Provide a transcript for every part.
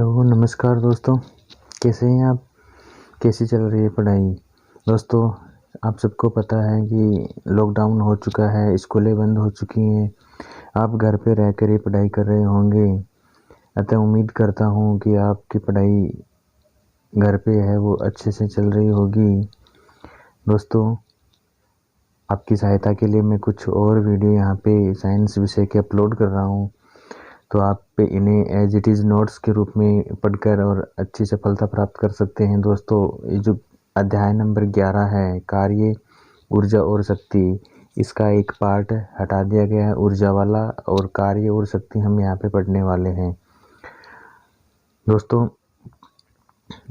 Hello नमस्कार दोस्तों, कैसे हैं आप? कैसी चल रही है पढ़ाई? दोस्तों, आप सबको पता है कि लॉकडाउन हो चुका है, स्कूलें बंद हो चुकी हैं। आप घर पे रहकर ही पढ़ाई कर रहे होंगे। अतः उम्मीद करता हूँ कि आपकी पढ़ाई घर पे है वो अच्छे से चल रही होगी। दोस्तों, आपकी सहायता के लिए मैं कुछ और वीडियो यहाँ पे साइंस विषय के अपलोड कर रहा हूँ, तो आप पे इन्हें एज इट इज़ नोट्स के रूप में पढ़कर और अच्छी सफलता प्राप्त कर सकते हैं। दोस्तों, ये जो अध्याय नंबर 11 है, कार्य, ऊर्जा और शक्ति, इसका एक पार्ट हटा दिया गया है, ऊर्जा वाला, और कार्य और शक्ति हम यहाँ पे पढ़ने वाले हैं। दोस्तों,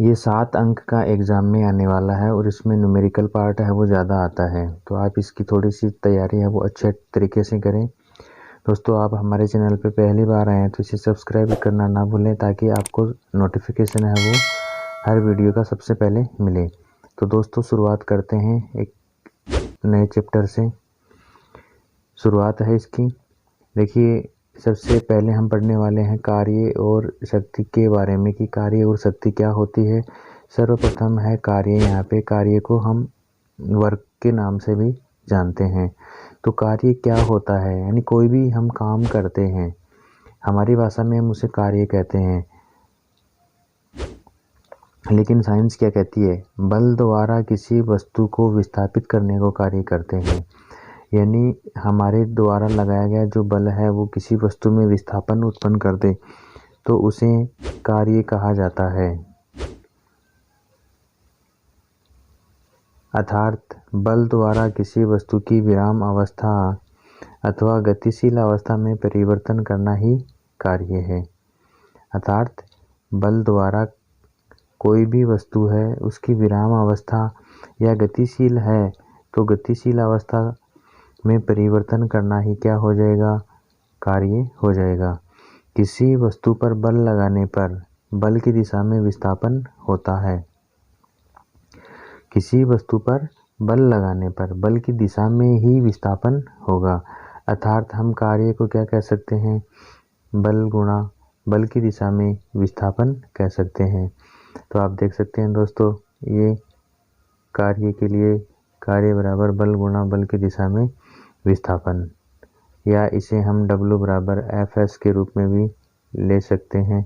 ये 7 अंक का एग्ज़ाम में आने वाला है और इसमें न्यूमेरिकल पार्ट है वो ज़्यादा आता है, तो आप इसकी थोड़ी सी तैयारी है वो अच्छे तरीके से करें। दोस्तों, आप हमारे चैनल पे पहली बार आए हैं तो इसे सब्सक्राइब करना ना भूलें, ताकि आपको नोटिफिकेशन है वो हर वीडियो का सबसे पहले मिले। तो दोस्तों, शुरुआत करते हैं एक नए चैप्टर से। शुरुआत है इसकी। देखिए, सबसे पहले हम पढ़ने वाले हैं कार्य और शक्ति के बारे में, कि कार्य और शक्ति क्या होती है। सर्वप्रथम है कार्य। यहाँ पे कार्य को हम वर्क के नाम से भी जानते हैं। तो कार्य क्या होता है, यानी कोई भी हम काम करते हैं, हमारी भाषा में हम उसे कार्य कहते हैं, लेकिन साइंस क्या कहती है? बल द्वारा किसी वस्तु को विस्थापित करने को कार्य करते हैं। यानी हमारे द्वारा लगाया गया जो बल है वो किसी वस्तु में विस्थापन उत्पन्न कर दे तो उसे कार्य कहा जाता है। अर्थात बल द्वारा किसी वस्तु की विराम अवस्था अथवा गतिशील अवस्था में परिवर्तन करना ही कार्य है। अर्थात बल द्वारा कोई भी वस्तु है उसकी विराम अवस्था या गतिशील है तो गतिशील अवस्था में परिवर्तन करना ही क्या हो जाएगा? कार्य हो जाएगा। किसी वस्तु पर बल लगाने पर बल की दिशा में विस्थापन होता है। किसी वस्तु पर बल लगाने पर बल की दिशा में ही विस्थापन होगा। अर्थात हम कार्य को क्या कह सकते हैं? बल गुणा बल की दिशा में विस्थापन कह सकते हैं। तो आप देख सकते हैं दोस्तों, ये कार्य के लिए कार्य बराबर बल गुणा बल की दिशा में विस्थापन, या इसे हम W बराबर FS के रूप में भी ले सकते हैं,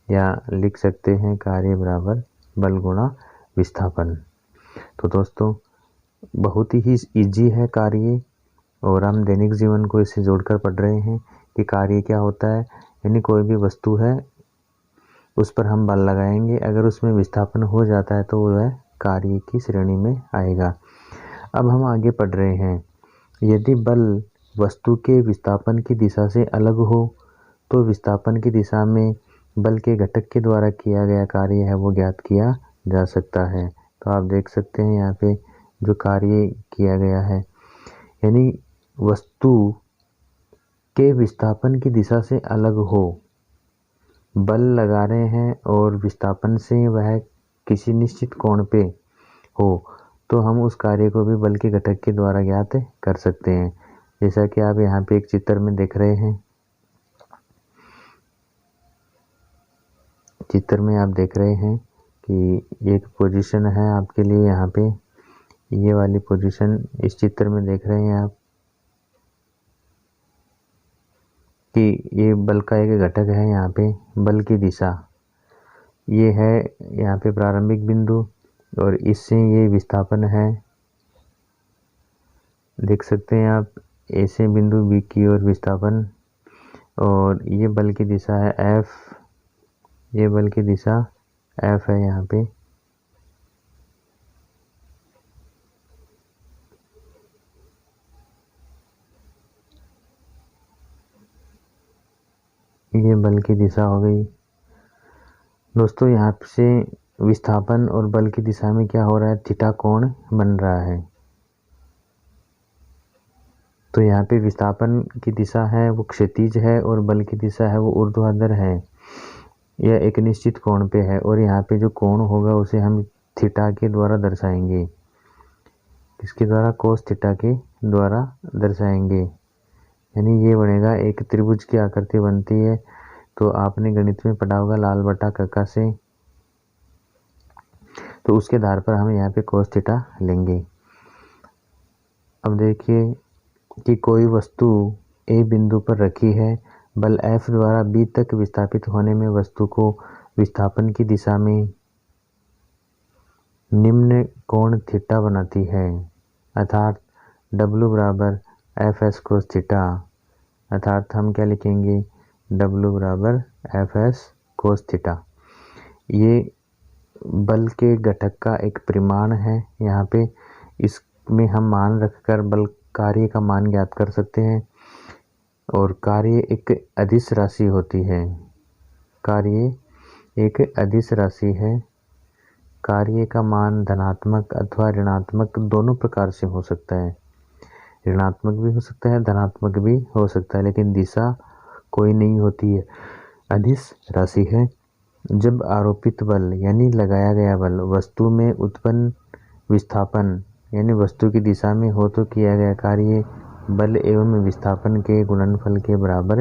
या लिख सकते हैं कार्य बराबर बल गुणा विस्थापन। तो दोस्तों, बहुत ही इजी है कार्य, और हम दैनिक जीवन को इससे जोड़कर पढ़ रहे हैं कि कार्य क्या होता है। यानी कोई भी वस्तु है उस पर हम बल लगाएंगे, अगर उसमें विस्थापन हो जाता है तो वह कार्य की श्रेणी में आएगा। अब हम आगे पढ़ रहे हैं। यदि बल वस्तु के विस्थापन की दिशा से अलग हो तो विस्थापन की दिशा में बल के घटक के द्वारा किया गया कार्य है वो ज्ञात किया जा सकता है। तो आप देख सकते हैं यहाँ पे जो कार्य किया गया है, यानी वस्तु के विस्थापन की दिशा से अलग हो, बल लगा रहे हैं और विस्थापन से वह किसी निश्चित कोण पे हो, तो हम उस कार्य को भी बल के घटक के द्वारा ज्ञात कर सकते हैं। जैसा कि आप यहाँ पे एक चित्र में देख रहे हैं। चित्र में आप देख रहे हैं कि एक पोजीशन है आपके लिए, यहाँ पे ये वाली पोजीशन इस चित्र में देख रहे हैं आप कि ये बल का एक घटक है। यहाँ पे बल की दिशा ये है, यहाँ पे प्रारंभिक बिंदु, और इससे ये विस्थापन है। देख सकते हैं आप, ए से बिंदु बी की ओर विस्थापन, और ये बल की दिशा है F, ये बल की दिशा F है। यहाँ पे ये बल की दिशा हो गई। दोस्तों, यहाँ से विस्थापन और बल की दिशा में क्या हो रहा है? थीटा कोण बन रहा है। तो यहाँ पे विस्थापन की दिशा है वो क्षैतिज है और बल की दिशा है वो ऊर्ध्वाधर है। यह एक निश्चित कोण पे है, और यहाँ पे जो कोण होगा उसे हम थीटा के द्वारा दर्शाएंगे। किसके द्वारा? कोस थीटा के द्वारा दर्शाएंगे। यानी ये बनेगा, एक त्रिभुज की आकृति बनती है तो आपने गणित में पढ़ा होगा लाल बटा कक्का से, तो उसके आधार पर हम यहाँ पे cos थीटा लेंगे। अब देखिए कि कोई वस्तु ए बिंदु पर रखी है, बल F द्वारा B तक विस्थापित होने में वस्तु को विस्थापन की दिशा में निम्न कोण थीटा बनाती है, अर्थात W बराबर Fs cos थीटा, अर्थात हम क्या लिखेंगे W बराबर Fs cos थीटा। ये बल के घटक का एक परिमाण है। यहाँ पे इसमें हम मान रखकर बल कार्य का मान ज्ञात कर सकते हैं, और कार्य एक अदिश राशि होती है। कार्य एक अदिश राशि है। कार्य का मान धनात्मक अथवा ऋणात्मक दोनों प्रकार से हो सकता है। ऋणात्मक भी हो सकता है, धनात्मक भी हो सकता है, लेकिन दिशा कोई नहीं होती है, अदिश राशि है। जब आरोपित बल यानी लगाया गया बल वस्तु में उत्पन्न विस्थापन यानी वस्तु की दिशा में हो तो किया गया कार्य बल एवं विस्थापन के गुणनफल के बराबर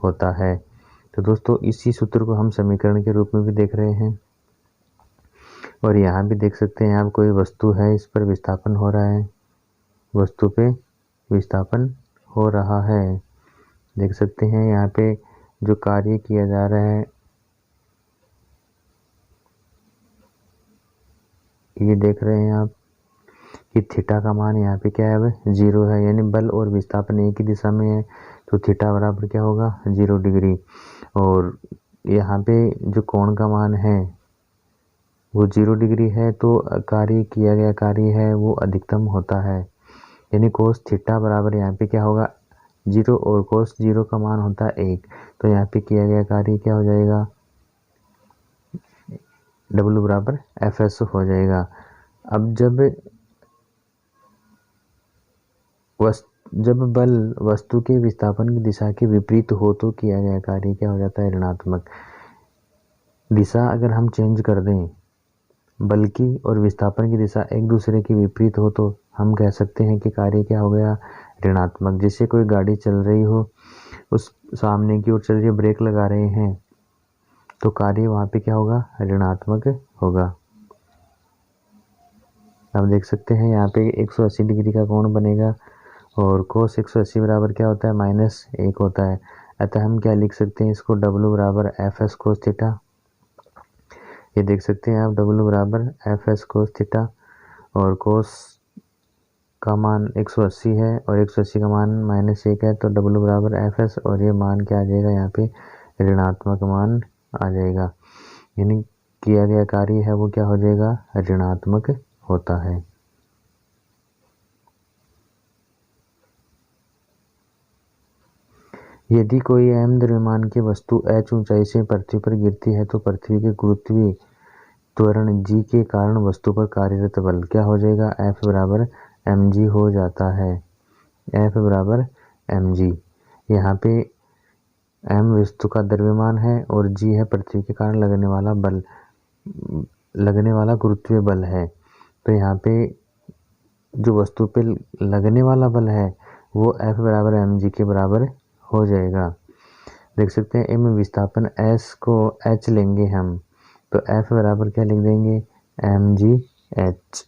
होता है। तो दोस्तों इसी सूत्र को हम समीकरण के रूप में भी देख रहे हैं, और यहाँ भी देख सकते हैं आप, कोई वस्तु है, इस पर विस्थापन हो रहा है, वस्तु पे विस्थापन हो रहा है। देख सकते हैं यहाँ पे जो कार्य किया जा रहा है, ये देख रहे हैं आप कि थीटा का मान यहाँ पे क्या है, 0 है, यानी बल और विस्थापन एक ही दिशा में है, तो थीटा बराबर क्या होगा 0 डिग्री। और यहाँ पे जो कोण का मान है वो 0 डिग्री है, तो कार्य किया गया कार्य है वो अधिकतम होता है, यानी कोस थीटा बराबर यहाँ पे क्या होगा 0, और कोस 0 का मान होता है 1, तो यहाँ पे किया गया कार्य क्या हो जाएगा W बराबर Fs हो जाएगा। अब जब बल वस्तु के विस्थापन की दिशा के विपरीत हो तो किया गया कार्य क्या हो जाता है ऋणात्मक। दिशा अगर हम चेंज कर दें, बल की और विस्थापन की दिशा एक दूसरे के विपरीत हो, तो हम कह सकते हैं कि कार्य क्या हो गया ऋणात्मक। जैसे कोई गाड़ी चल रही हो, उस सामने की ओर चल रही, ब्रेक लगा रहे हैं, तो कार्य वहाँ पे क्या होगा ऋणात्मक होगा। आप देख सकते हैं यहाँ पे 180 डिग्री का कोण बनेगा, और कोस 180 बराबर क्या होता है -1 होता है। अतः हम क्या लिख सकते हैं इसको, W बराबर Fs cos थीटा। ये देख सकते हैं आप W बराबर Fs cos थीटा, और कोस का मान 180 है और 180 का मान -1 है, तो W बराबर Fs, और ये मान क्या आ जाएगा यहाँ पे ऋणात्मक मान आ जाएगा, यानी किया गया कार्य है वो क्या हो जाएगा ऋणात्मक होता है। यदि कोई m द्रव्यमान की वस्तु h ऊंचाई से पृथ्वी पर गिरती है, तो पृथ्वी के गुरुत्वीय त्वरण g के कारण वस्तु पर कार्यरत बल क्या हो जाएगा F बराबर mg हो जाता है। F बराबर mg, यहाँ पे m वस्तु का द्रव्यमान है और g है पृथ्वी के कारण लगने वाला गुरुत्वीय बल है। तो यहाँ पे जो वस्तु पे लगने वाला बल है वो F बराबर mg के बराबर हो जाएगा। देख सकते हैं m विस्थापन s को h लेंगे हम, तो F बराबर क्या लिख देंगे mgh।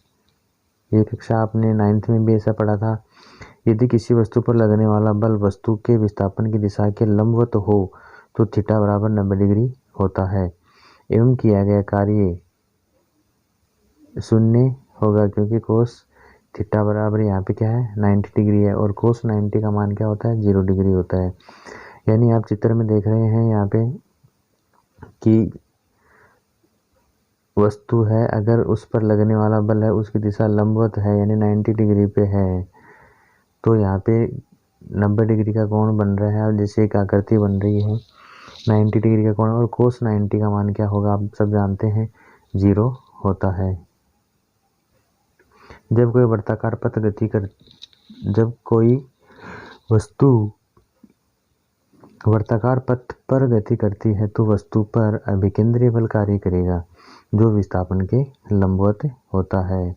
ये कक्षा आपने 9th में भी ऐसा पढ़ा था। यदि किसी वस्तु पर लगने वाला बल वस्तु के विस्थापन की दिशा के लंबवत हो तो थीटा बराबर 90 डिग्री होता है, एवं किया गया कार्य 0 होगा, क्योंकि कोस थीटा बराबर यहाँ पे क्या है 90 डिग्री है, और कोस 90 का मान क्या होता है 0 डिग्री होता है। यानी आप चित्र में देख रहे हैं यहाँ पे कि वस्तु है, अगर उस पर लगने वाला बल है उसकी दिशा लंबवत है यानी 90 डिग्री पे है, तो यहाँ पे 90 डिग्री का कोण बन रहा है, और जैसे एक आकृति बन रही है 90 डिग्री का कोण, और कोस 90 का मान क्या होगा आप सब जानते हैं 0 होता है। जब कोई वस्तु वर्ताकार पथ पर गति करती है तो वस्तु पर अभिकेंद्रीय बल कार्य करेगा जो विस्थापन के लंबवत होता है।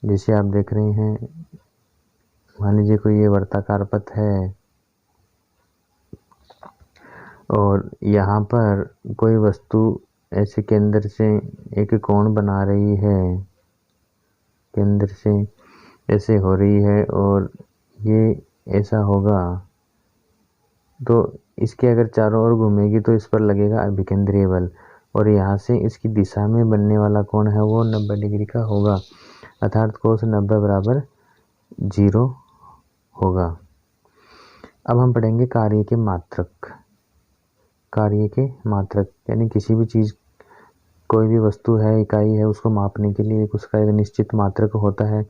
जैसे आप देख रहे हैं, मान लीजिए कोई ये वर्ताकार पथ है और यहाँ पर कोई वस्तु ऐसे केंद्र से एक कोण बना रही है, केंद्र से ऐसे हो रही है और ये ऐसा होगा, तो इसके अगर चारों ओर घूमेगी तो इस पर लगेगा अभिकेंद्रीय बल, और यहाँ से इसकी दिशा में बनने वाला कोण है वो 90 डिग्री का होगा, अर्थात कोस 90 बराबर 0 होगा। अब हम पढ़ेंगे कार्य के मात्रक। कार्य के मात्रक यानी किसी भी चीज़, कोई भी वस्तु है, इकाई है, उसको मापने के लिए उसका एक निश्चित मात्रक होता है।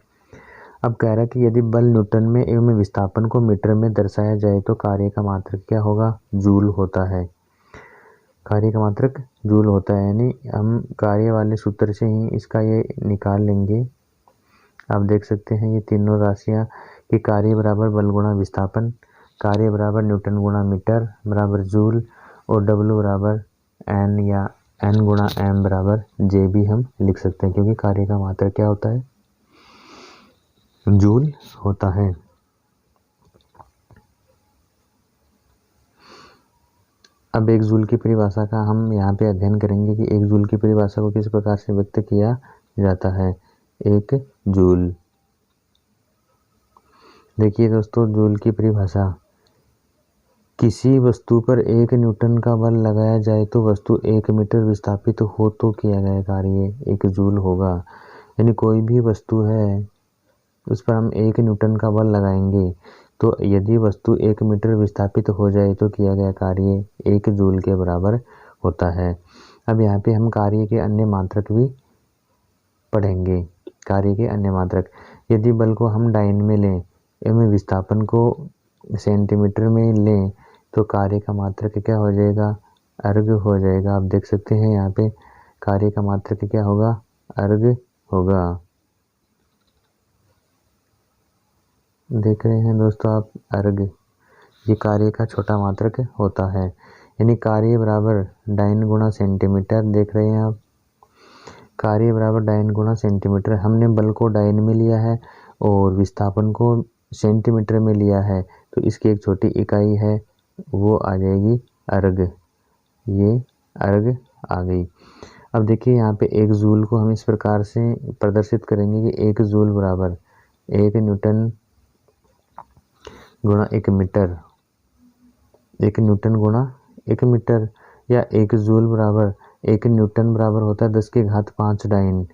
अब कह रहा है कि यदि बल न्यूटन में एवं विस्थापन को मीटर में दर्शाया जाए तो कार्य का मात्रक क्या होगा? जूल होता है। कार्य का मात्रक जूल होता है, यानी हम कार्य वाले सूत्र से ही इसका ये निकाल लेंगे। आप देख सकते हैं ये तीनों राशियाँ कि कार्य बराबर बल गुणा विस्थापन, कार्य बराबर न्यूटन गुणा मीटर बराबर जूल, और डब्ल्यू बराबर एन या एन गुणा एम बराबर जे भी हम लिख सकते हैं, क्योंकि कार्य का मात्रक क्या होता है? जूल होता है। अब एक जूल की परिभाषा का हम यहाँ पे अध्ययन करेंगे कि एक जूल की परिभाषा को किस प्रकार से व्यक्त किया जाता है। एक जूल, देखिए दोस्तों, जूल की परिभाषा, किसी वस्तु पर 1 न्यूटन का बल लगाया जाए तो वस्तु 1 मीटर विस्थापित हो तो किया गया कार्य 1 जूल होगा। यानी कोई भी वस्तु है उस पर हम 1 न्यूटन का बल लगाएंगे तो यदि वस्तु 1 मीटर विस्थापित हो जाए तो किया गया कार्य 1 जूल के बराबर होता है। अब यहाँ पे हम कार्य के अन्य मात्रक भी पढ़ेंगे। कार्य के अन्य मात्रक, यदि बल को हम डाइन में लें एवं विस्थापन को सेंटीमीटर में लें तो कार्य का मात्रक क्या हो जाएगा? अर्ग हो जाएगा। आप देख सकते हैं यहाँ पे कार्य का मात्रक क्या होगा? अर्ग होगा। देख रहे हैं दोस्तों आप, अर्ग, ये कार्य का छोटा मात्रक होता है। यानी कार्य बराबर डाइन गुणा सेंटीमीटर, देख रहे हैं आप, कार्य बराबर डाइन गुणा सेंटीमीटर। हमने बल को डाइन में लिया है और विस्थापन को सेंटीमीटर में लिया है, तो इसकी एक छोटी इकाई है वो आ जाएगी अर्ग। ये अर्ग आ गई। अब देखिए यहाँ पे 1 जूल को हम इस प्रकार से प्रदर्शित करेंगे कि 1 जूल बराबर 1 न्यूटन गुणा 1 मीटर, 1 न्यूटन गुणा 1 मीटर, या 1 जूल बराबर 1 न्यूटन बराबर होता है 10 की घात 5 डाइन,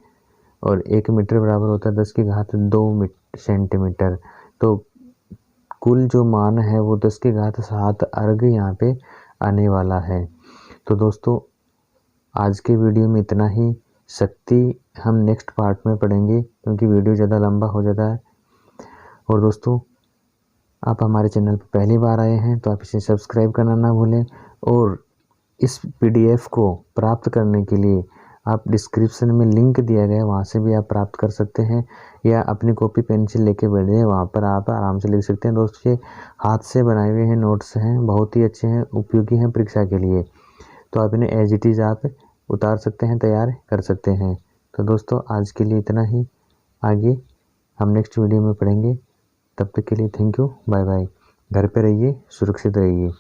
और 1 मीटर बराबर होता है 10 की घात 2 सेंटीमीटर। तो कुल जो मान है वो 10 की घात 7 अर्ग यहाँ पे आने वाला है। तो दोस्तों आज के वीडियो में इतना ही। शक्ति हम नेक्स्ट पार्ट में पढ़ेंगे क्योंकि वीडियो ज़्यादा लंबा हो जाता है। और दोस्तों आप हमारे चैनल पर पहली बार आए हैं तो आप इसे सब्सक्राइब करना ना भूलें, और इस PDF को प्राप्त करने के लिए आप डिस्क्रिप्शन में लिंक दिया गया है, वहाँ से भी आप प्राप्त कर सकते हैं, या अपनी कॉपी पेंसिल लेके बैठे वहाँ पर आप आराम से लिख सकते हैं। दोस्तों ये हाथ से बनाए हुए हैं नोट्स हैं, बहुत ही अच्छे हैं, उपयोगी हैं परीक्षा के लिए। तो आप इन्हें एज इट इज़ आप उतार सकते हैं, तैयार कर सकते हैं। तो दोस्तों आज के लिए इतना ही, आगे हम नेक्स्ट वीडियो में पढ़ेंगे। तब तक के लिए थैंक यू, बाय बाय। घर पे रहिए, सुरक्षित रहिए।